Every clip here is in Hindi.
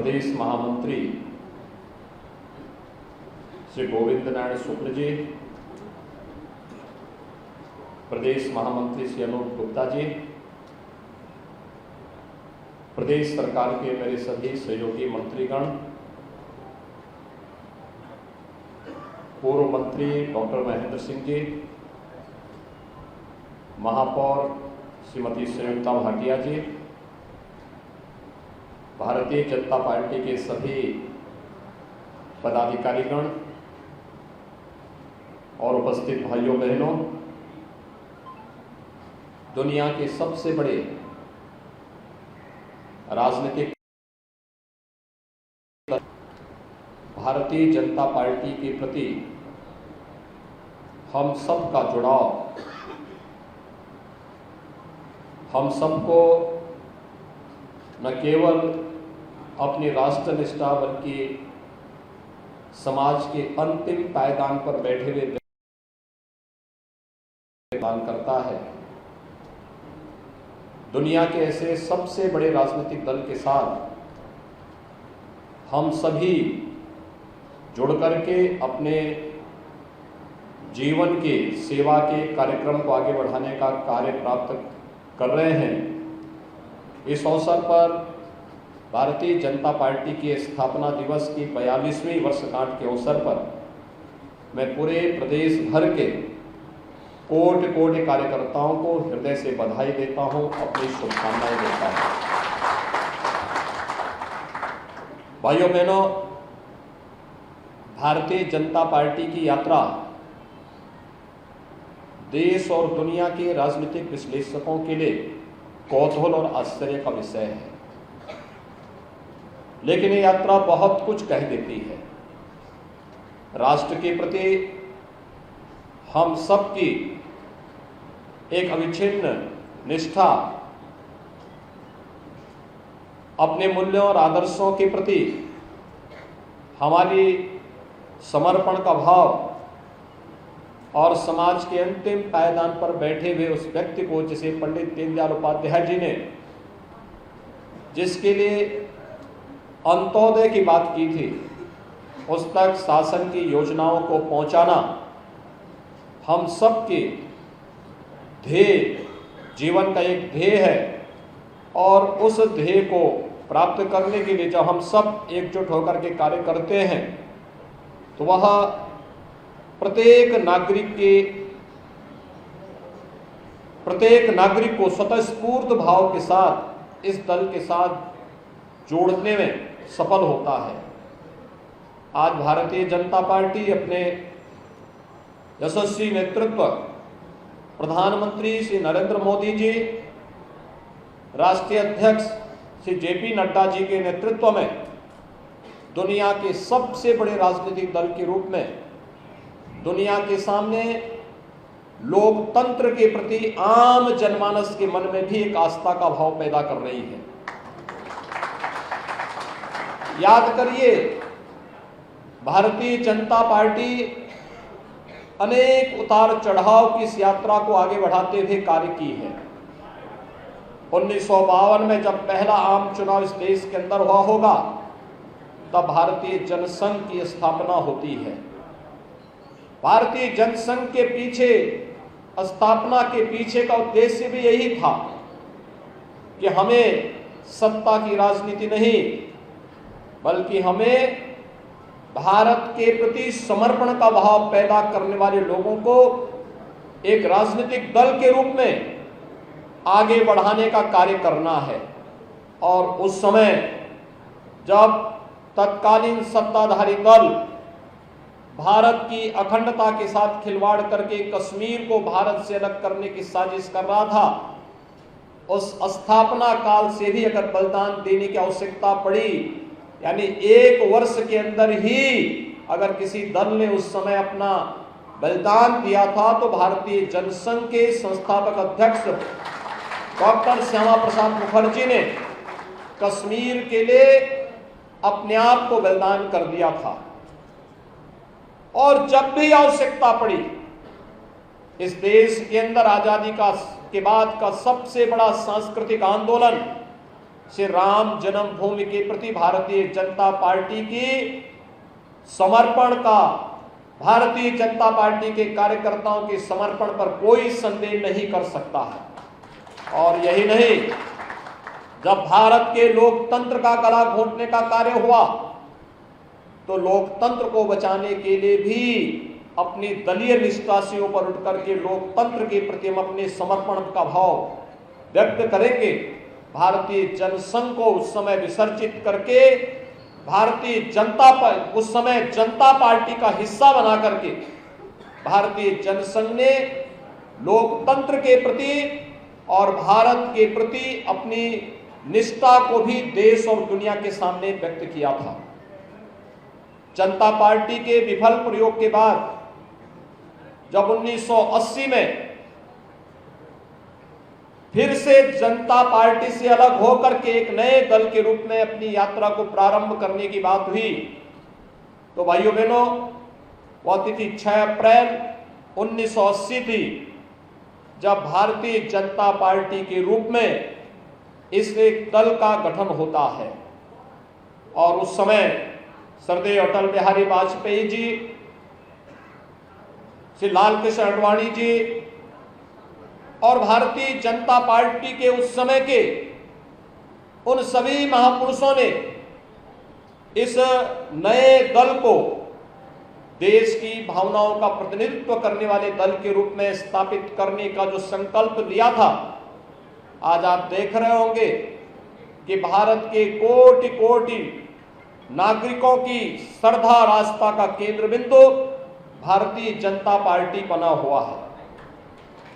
प्रदेश महामंत्री श्री गोविंद नारायण शुक्ल जी, प्रदेश महामंत्री श्री अनूप गुप्ता जी, प्रदेश सरकार के मेरे सभी सहयोगी मंत्रीगण, पूर्व मंत्री डॉक्टर महेंद्र सिंह जी, महापौर श्रीमती संयुक्ता भाटिया जी, भारतीय जनता पार्टी के सभी पदाधिकारीगण और उपस्थित भाइयों बहनों, दुनिया के सबसे बड़े राजनीतिक भारतीय जनता पार्टी के प्रति हम सबका जुड़ाव हम सबको न केवल अपनी राष्ट्रनिष्ठा बल्कि समाज के अंतिम पायदान पर बैठे हुए प्रदान करता है। दुनिया के ऐसे सबसे बड़े राजनीतिक दल के साथ हम सभी जुड़ करके अपने जीवन के सेवा के कार्यक्रम को आगे बढ़ाने का कार्य प्राप्त कर रहे हैं। इस अवसर पर भारतीय जनता पार्टी की स्थापना दिवस की 42वीं वर्षगांठ के अवसर पर मैं पूरे प्रदेश भर के कोटि कोटि कार्यकर्ताओं को हृदय से बधाई देता हूं, अपनी शुभकामनाएं देता हूं। भाइयों बहनों, भारतीय जनता पार्टी की यात्रा देश और दुनिया के राजनीतिक विश्लेषकों के लिए कौतूहल और आश्चर्य का विषय है, लेकिन ये यात्रा बहुत कुछ कह देती है। राष्ट्र के प्रति हम सबकी एक अविच्छिन्न निष्ठा, अपने मूल्यों और आदर्शों के प्रति हमारी समर्पण का भाव और समाज के अंतिम पायदान पर बैठे हुए उस व्यक्ति को, जिसे पंडित दीनदयाल उपाध्याय जी ने जिसके लिए अंत्योदय की बात की थी, उस तक शासन की योजनाओं को पहुंचाना हम सबके ध्येय, जीवन का एक ध्येय है। और उस ध्येय को प्राप्त करने के लिए जब हम सब एकजुट होकर के कार्य करते हैं, तो वह प्रत्येक नागरिक को स्वतःस्फूर्त भाव के साथ इस दल के साथ जोड़ने में सफल होता है। आज भारतीय जनता पार्टी अपने यशस्वी नेतृत्व प्रधानमंत्री श्री नरेंद्र मोदी जी, राष्ट्रीय अध्यक्ष श्री जेपी नड्डा जी के नेतृत्व में दुनिया के सबसे बड़े राजनीतिक दल के रूप में दुनिया के सामने लोकतंत्र के प्रति आम जनमानस के मन में भी एक आस्था का भाव पैदा कर रही है। याद करिए, भारतीय जनता पार्टी अनेक उतार चढ़ाव की इस यात्रा को आगे बढ़ाते हुए कार्य की है। 1952 में जब पहला आम चुनाव इस देश के अंदर हुआ होगा, तब भारतीय जनसंघ की स्थापना होती है। भारतीय जनसंघ के पीछे, स्थापना के पीछे का उद्देश्य भी यही था कि हमें सत्ता की राजनीति नहीं, बल्कि हमें भारत के प्रति समर्पण का भाव पैदा करने वाले लोगों को एक राजनीतिक दल के रूप में आगे बढ़ाने का कार्य करना है। और उस समय जब तत्कालीन सत्ताधारी दल भारत की अखंडता के साथ खिलवाड़ करके कश्मीर को भारत से अलग करने की साजिश कर रहा था, उस स्थापना काल से भी अगर बलिदान देने की आवश्यकता पड़ी, यानी 1 वर्ष के अंदर ही अगर किसी दल ने उस समय अपना बलिदान दिया था, तो भारतीय जनसंघ के संस्थापक अध्यक्ष डॉक्टर श्यामा प्रसाद मुखर्जी ने कश्मीर के लिए अपने आप को बलिदान कर दिया था। और जब भी आवश्यकता पड़ी, इस देश के अंदर आजादी के बाद का सबसे बड़ा सांस्कृतिक आंदोलन से राम जन्मभूमि के प्रति भारतीय जनता पार्टी की समर्पण का, भारतीय जनता पार्टी के कार्यकर्ताओं के समर्पण पर कोई संदेह नहीं कर सकता है। और यही नहीं, जब भारत के लोकतंत्र का गला घोंटने का कार्य हुआ तो लोकतंत्र को बचाने के लिए भी अपनी दलीय निष्ठा से ऊपर उठकर के लोकतंत्र के प्रति हम अपने समर्पण का भाव व्यक्त करेंगे। भारतीय जनसंघ को उस समय विसर्जित करके भारतीय जनता पर उस समय जनता पार्टी का हिस्सा बना करके भारतीय जनसंघ ने लोकतंत्र के प्रति और भारत के प्रति अपनी निष्ठा को भी देश और दुनिया के सामने व्यक्त किया था। जनता पार्टी के विफल प्रयोग के बाद जब 1980 में फिर से जनता पार्टी से अलग होकर के एक नए दल के रूप में अपनी यात्रा को प्रारंभ करने की बात हुई, तो भाइयों बहनों, वह तिथि 6 अप्रैल 1980 थी जब भारतीय जनता पार्टी के रूप में इस एक दल का गठन होता है। और उस समय श्रद्धेय अटल बिहारी वाजपेयी जी, श्री लाल कृष्ण आडवाणी जी और भारतीय जनता पार्टी के उस समय के उन सभी महापुरुषों ने इस नए दल को देश की भावनाओं का प्रतिनिधित्व करने वाले दल के रूप में स्थापित करने का जो संकल्प लिया था, आज आप देख रहे होंगे कि भारत के कोटि कोटि नागरिकों की श्रद्धा आस्था का केंद्र बिंदु भारतीय जनता पार्टी बना हुआ है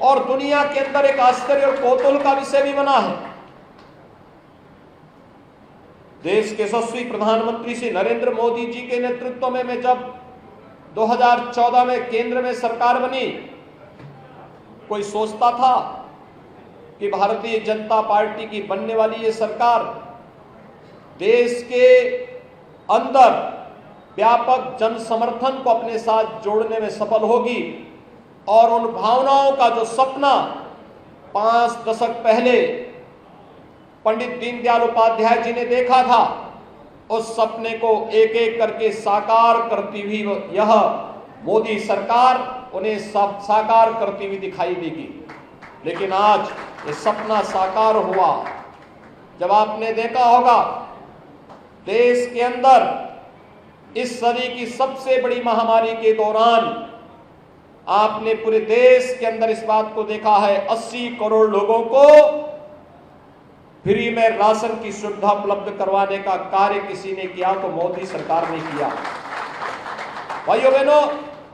और दुनिया के अंदर एक आश्चर्य और कौतूहल का विषय भी बना है। देश के यशस्वी प्रधानमंत्री श्री नरेंद्र मोदी जी के नेतृत्व में जब 2014 में केंद्र में सरकार बनी, कोई सोचता था कि भारतीय जनता पार्टी की बनने वाली ये सरकार देश के अंदर व्यापक जन समर्थन को अपने साथ जोड़ने में सफल होगी और उन भावनाओं का जो सपना 5 दशक पहले पंडित दीनदयाल उपाध्याय जी ने देखा था, उस सपने को एक एक करके साकार करती हुई यह मोदी सरकार उन्हें सब साकार करती हुई दिखाई देगी। लेकिन आज ये सपना साकार हुआ जब आपने देखा होगा देश के अंदर इस सदी की सबसे बड़ी महामारी के दौरान आपने पूरे देश के अंदर इस बात को देखा है, 80 करोड़ लोगों को फ्री में राशन की सुविधा उपलब्ध करवाने का कार्य किसी ने किया तो मोदी सरकार ने किया। भाइयों बहनों,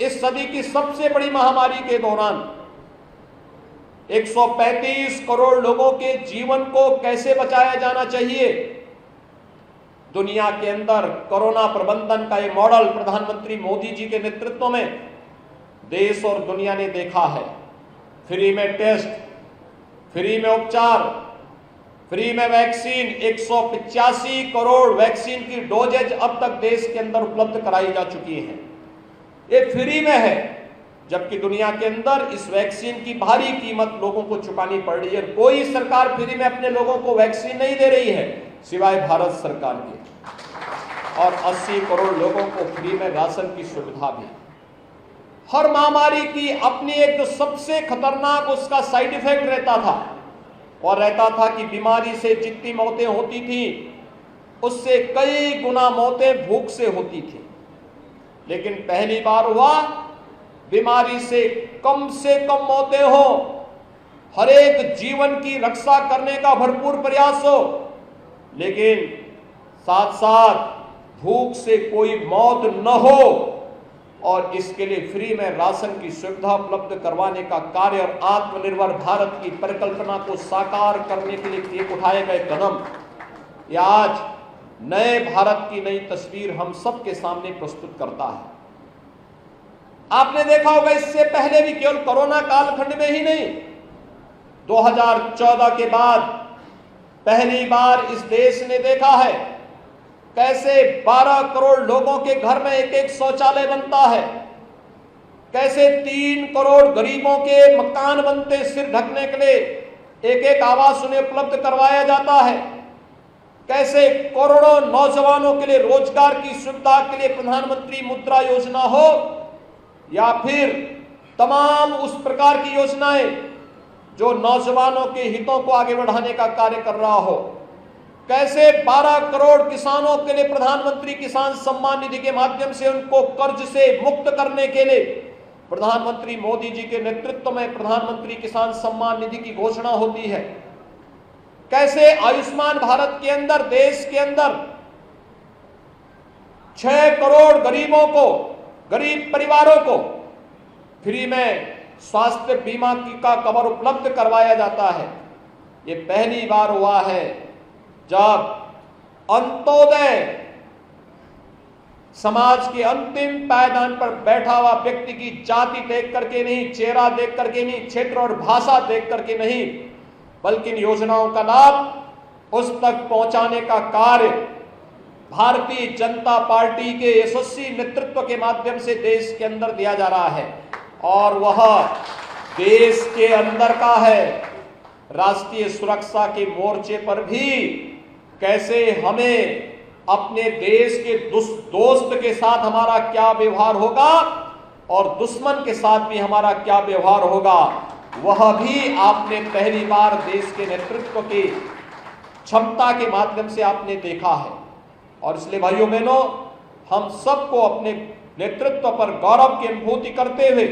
इस सदी की सबसे बड़ी महामारी के दौरान 135 करोड़ लोगों के जीवन को कैसे बचाया जाना चाहिए, दुनिया के अंदर कोरोना प्रबंधन का ये मॉडल प्रधानमंत्री मोदी जी के नेतृत्व में देश और दुनिया ने देखा है। फ्री में टेस्ट, फ्री में उपचार, फ्री में वैक्सीन, 185 करोड़ वैक्सीन की डोजेज अब तक देश के अंदर उपलब्ध कराई जा चुकी है। ये फ्री में है, जबकि दुनिया के अंदर इस वैक्सीन की भारी कीमत लोगों को चुकानी पड़ रही है। कोई सरकार फ्री में अपने लोगों को वैक्सीन नहीं दे रही है सिवाय भारत सरकार के, और 80 करोड़ लोगों को फ्री में राशन की सुविधा भी। हर महामारी की अपनी एक जो सबसे खतरनाक उसका साइड इफेक्ट रहता था, और रहता था कि बीमारी से जितनी मौतें होती थी उससे कई गुना मौतें भूख से होती थी। लेकिन पहली बार हुआ बीमारी से कम मौतें हो, हर एक जीवन की रक्षा करने का भरपूर प्रयास हो, लेकिन साथ साथ भूख से कोई मौत न हो, और इसके लिए फ्री में राशन की सुविधा उपलब्ध करवाने का कार्य और आत्मनिर्भर भारत की परिकल्पना को साकार करने के लिए उठाए गए कदम, यह आज नए भारत की नई तस्वीर हम सबके सामने प्रस्तुत करता है। आपने देखा होगा इससे पहले भी केवल कोरोना कालखंड में ही नहीं, 2014 के बाद पहली बार इस देश ने देखा है कैसे 12 करोड़ लोगों के घर में एक एक शौचालय बनता है, कैसे 3 करोड़ गरीबों के मकान बनते, सिर ढकने के लिए एक एक आवास उन्हें उपलब्ध करवाया जाता है, कैसे करोड़ों नौजवानों के लिए रोजगार की सुविधा के लिए प्रधानमंत्री मुद्रा योजना हो या फिर तमाम उस प्रकार की योजनाएं जो नौजवानों के हितों को आगे बढ़ाने का कार्य कर रहा हो, कैसे 12 करोड़ किसानों के लिए प्रधानमंत्री किसान सम्मान निधि के माध्यम से उनको कर्ज से मुक्त करने के लिए प्रधानमंत्री मोदी जी के नेतृत्व में प्रधानमंत्री किसान सम्मान निधि की घोषणा होती है, कैसे आयुष्मान भारत के अंदर देश के अंदर 6 करोड़ गरीबों को, गरीब परिवारों को फ्री में स्वास्थ्य बीमा का कवर उपलब्ध करवाया जाता है। ये पहली बार हुआ है जब अंत्योदय समाज के अंतिम पायदान पर बैठा हुआ व्यक्ति की जाति देख करके नहीं, चेहरा देख करके नहीं, क्षेत्र और भाषा देख करके नहीं, बल्कि इन योजनाओं का लाभ उस तक पहुंचाने का कार्य भारतीय जनता पार्टी के यशस्वी नेतृत्व के माध्यम से देश के अंदर दिया जा रहा है और वह देश के अंदर का है। राष्ट्रीय सुरक्षा के मोर्चे पर भी कैसे हमें अपने देश के दोस्त के साथ हमारा क्या व्यवहार होगा और दुश्मन के साथ भी हमारा क्या व्यवहार होगा, वह भी आपने पहली बार देश के नेतृत्व की क्षमता के माध्यम से आपने देखा है। और इसलिए भाइयों बहनों, हम सबको अपने नेतृत्व पर गौरव की अनुभूति करते हुए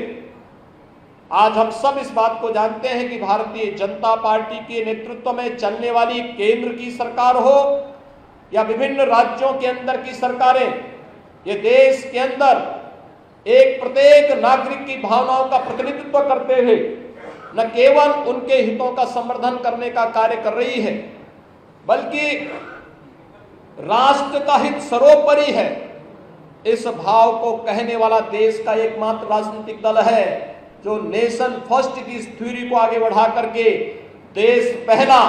आज हम सब इस बात को जानते हैं कि भारतीय जनता पार्टी के नेतृत्व में चलने वाली केंद्र की सरकार हो या विभिन्न राज्यों के अंदर की सरकारें, ये देश के अंदर एक प्रत्येक नागरिक की भावनाओं का प्रतिनिधित्व करते हुए न केवल उनके हितों का संवर्धन करने का कार्य कर रही है, बल्कि राष्ट्र का हित सर्वोपरि है, इस भाव को कहने वाला देश का एकमात्र राजनीतिक दल है जो नेशन फर्स्ट की इस थ्योरी को आगे बढ़ा करके देश पहला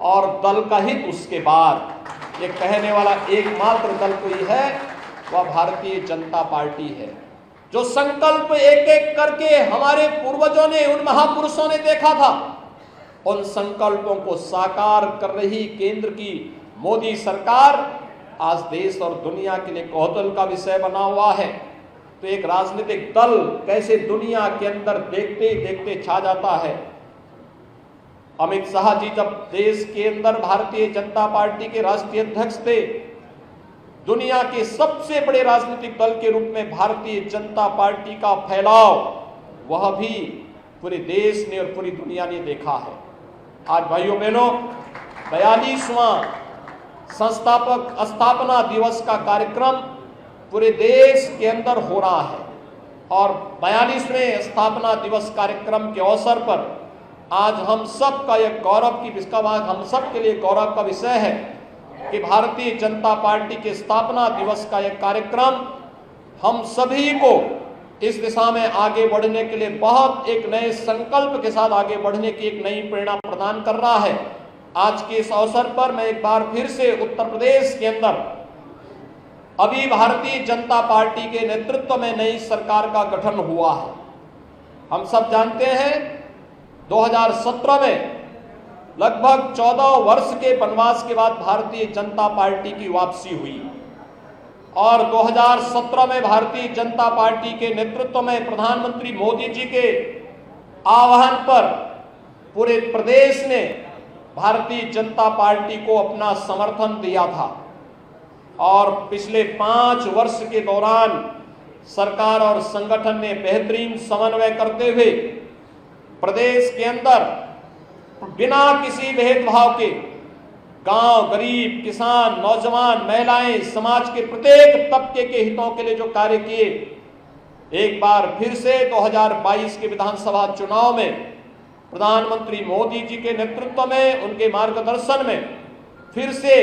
और दल का हित उसके बाद, ये कहने वाला एकमात्र दल कोई है वह भारतीय जनता पार्टी है। जो संकल्प एक एक करके हमारे पूर्वजों ने, उन महापुरुषों ने देखा था, उन संकल्पों को साकार कर रही केंद्र की मोदी सरकार आज देश और दुनिया के लिए कौतूहल का विषय बना हुआ है। तो एक राजनीतिक दल कैसे दुनिया के अंदर देखते देखते छा जाता है। अमित शाह जी जब देश के अंदर भारतीय जनता पार्टी के राष्ट्रीय अध्यक्ष थे, दुनिया के सबसे बड़े राजनीतिक दल के रूप में भारतीय जनता पार्टी का फैलाव वह भी पूरे देश ने और पूरी दुनिया ने देखा है। आज भाइयों बहनों, 42वां संस्थापक स्थापना दिवस का कार्यक्रम पूरे देश के अंदर हो रहा है और 42वें स्थापना दिवस कार्यक्रम के अवसर पर आज हम सब का यह गौरव की हम सब के लिए गौरव का विषय है कि भारतीय जनता पार्टी के स्थापना दिवस का यह कार्यक्रम हम सभी को इस दिशा में आगे बढ़ने के लिए बहुत एक नए संकल्प के साथ आगे बढ़ने की एक नई प्रेरणा प्रदान कर रहा है। आज के इस अवसर पर मैं एक बार फिर से उत्तर प्रदेश के अंदर अभी भारतीय जनता पार्टी के नेतृत्व में नई सरकार का गठन हुआ है। हम सब जानते हैं 2017 में लगभग 14 वर्ष के वनवास के बाद भारतीय जनता पार्टी की वापसी हुई और 2017 में भारतीय जनता पार्टी के नेतृत्व में प्रधानमंत्री मोदी जी के आह्वान पर पूरे प्रदेश ने भारतीय जनता पार्टी को अपना समर्थन दिया था और पिछले 5 वर्ष के दौरान सरकार और संगठन ने बेहतरीन समन्वय करते हुए प्रदेश के अंदर बिना किसी भेदभाव के गांव, गरीब, किसान, नौजवान, महिलाएं, समाज के प्रत्येक तबके के हितों के लिए जो कार्य किए, एक बार फिर से 2022 के विधानसभा चुनाव में प्रधानमंत्री मोदी जी के नेतृत्व में, उनके मार्गदर्शन में फिर से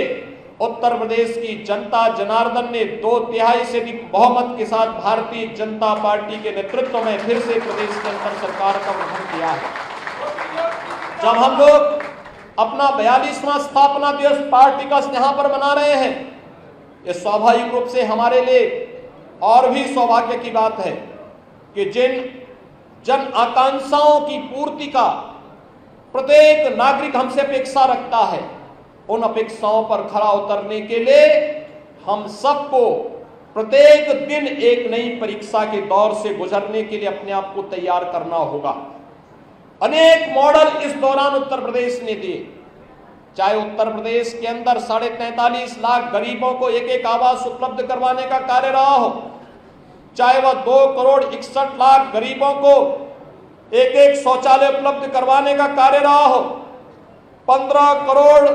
उत्तर प्रदेश की जनता जनार्दन ने 2/3 से अधिक बहुमत के साथ भारतीय जनता पार्टी के नेतृत्व में फिर से प्रदेश के अंदर सरकार का गठन किया है। जब हम लोग अपना 42वां स्थापना दिवस पार्टी का यहाँ पर मना रहे हैं, ये स्वाभाविक रूप से हमारे लिए और भी सौभाग्य की बात है कि जिन जन आकांक्षाओं की पूर्ति का प्रत्येक नागरिक हमसे अपेक्षा रखता है, उन अपेक्षाओं पर खरा उतरने के लिए हम सबको प्रत्येक दिन एक नई परीक्षा के दौर से गुजरने के लिए अपने आप को तैयार करना होगा। अनेक मॉडल इस दौरान उत्तर प्रदेश ने दिए, चाहे उत्तर प्रदेश के अंदर 43.5 लाख गरीबों को एक एक आवास उपलब्ध करवाने का कार्य रहा हो, चाहे वह 2,61,00,000 गरीबों को एक एक शौचालय उपलब्ध करवाने का कार्य रहा हो, 15 करोड़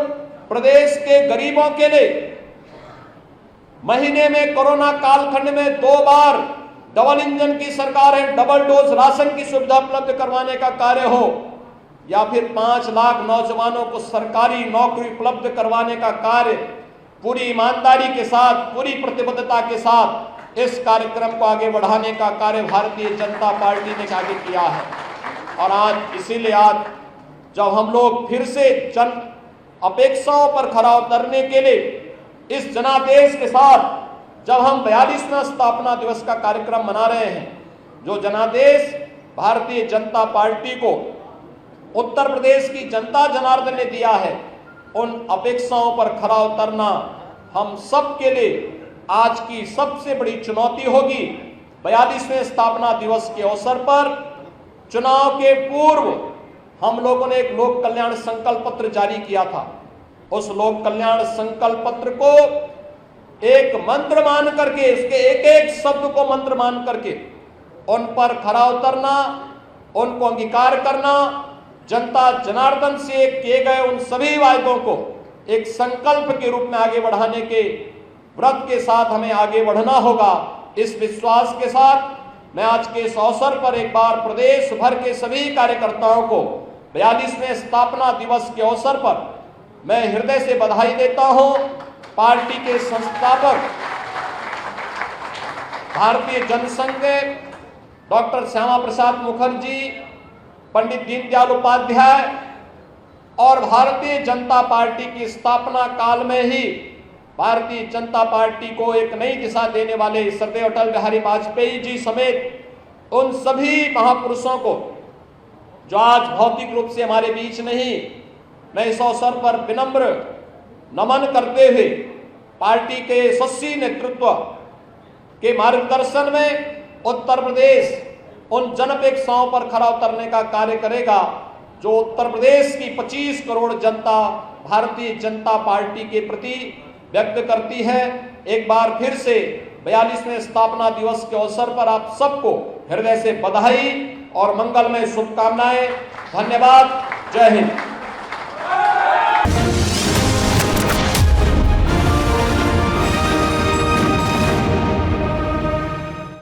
प्रदेश के गरीबों के लिए महीने में कोरोना कालखंड में 2 बार डबल इंजन की सरकार है, डबल डोज राशन की सुविधा उपलब्ध करवाने का कार्य हो, या फिर 5 लाख नौजवानों को सरकारी नौकरी उपलब्ध करवाने का कार्य पूरी ईमानदारी के साथ, पूरी प्रतिबद्धता के साथ इस कार्यक्रम को आगे बढ़ाने का कार्य भारतीय जनता पार्टी ने आगे किया है। और आज इसीलिए आज जब हम लोग फिर से जन अपेक्षाओं पर खरा उतरने के लिए इस जनादेश के साथ जब हम 42वां स्थापना दिवस का कार्यक्रम मना रहे हैं, जो जनादेश भारतीय जनता पार्टी को उत्तर प्रदेश की जनता जनार्दन ने दिया है, उन अपेक्षाओं पर खरा उतरना हम सब के लिए आज की सबसे बड़ी चुनौती होगी। 42वें स्थापना दिवस के अवसर पर चुनाव के पूर्व हम लोगों ने एक लोक कल्याण संकल्प पत्र जारी किया था। उस लोक कल्याण संकल्प पत्र को एक मंत्र मान करके, उसके एक एक शब्द को मंत्र मान करके उन पर खरा उतरना, उनको अंगीकार करना, जनता जनार्दन से किए गए उन सभी वायदों को एक संकल्प के रूप में आगे बढ़ाने के व्रत के साथ हमें आगे बढ़ना होगा। इस विश्वास के साथ मैं आज के इस अवसर पर एक बार प्रदेश भर के सभी कार्यकर्ताओं को 42वें स्थापना दिवस के अवसर पर मैं हृदय से बधाई देता हूं। पार्टी के संस्थापक भारतीय जनसंघ के डॉक्टर श्यामा प्रसाद मुखर्जी, पंडित दीनदयाल उपाध्याय और भारतीय जनता पार्टी की स्थापना काल में ही भारतीय जनता पार्टी को एक नई दिशा देने वाले श्रद्धेय अटल बिहारी वाजपेयी जी समेत उन सभी महापुरुषों को जो आज भौतिक रूप से हमारे बीच नहीं, मैं इस अवसर पर विनम्र नमन करते हुए पार्टी के यशस्वी नेतृत्व के मार्गदर्शन में उत्तर प्रदेश उन जनअपेक्षाओं पर खरा उतरने का कार्य करेगा जो उत्तर प्रदेश की 25 करोड़ जनता भारतीय जनता पार्टी के प्रति व्यक्त करती है। एक बार फिर से 42वें स्थापना दिवस के अवसर पर आप सबको हृदय से बधाई और मंगलमय शुभकामनाएं। धन्यवाद। जय हिंद।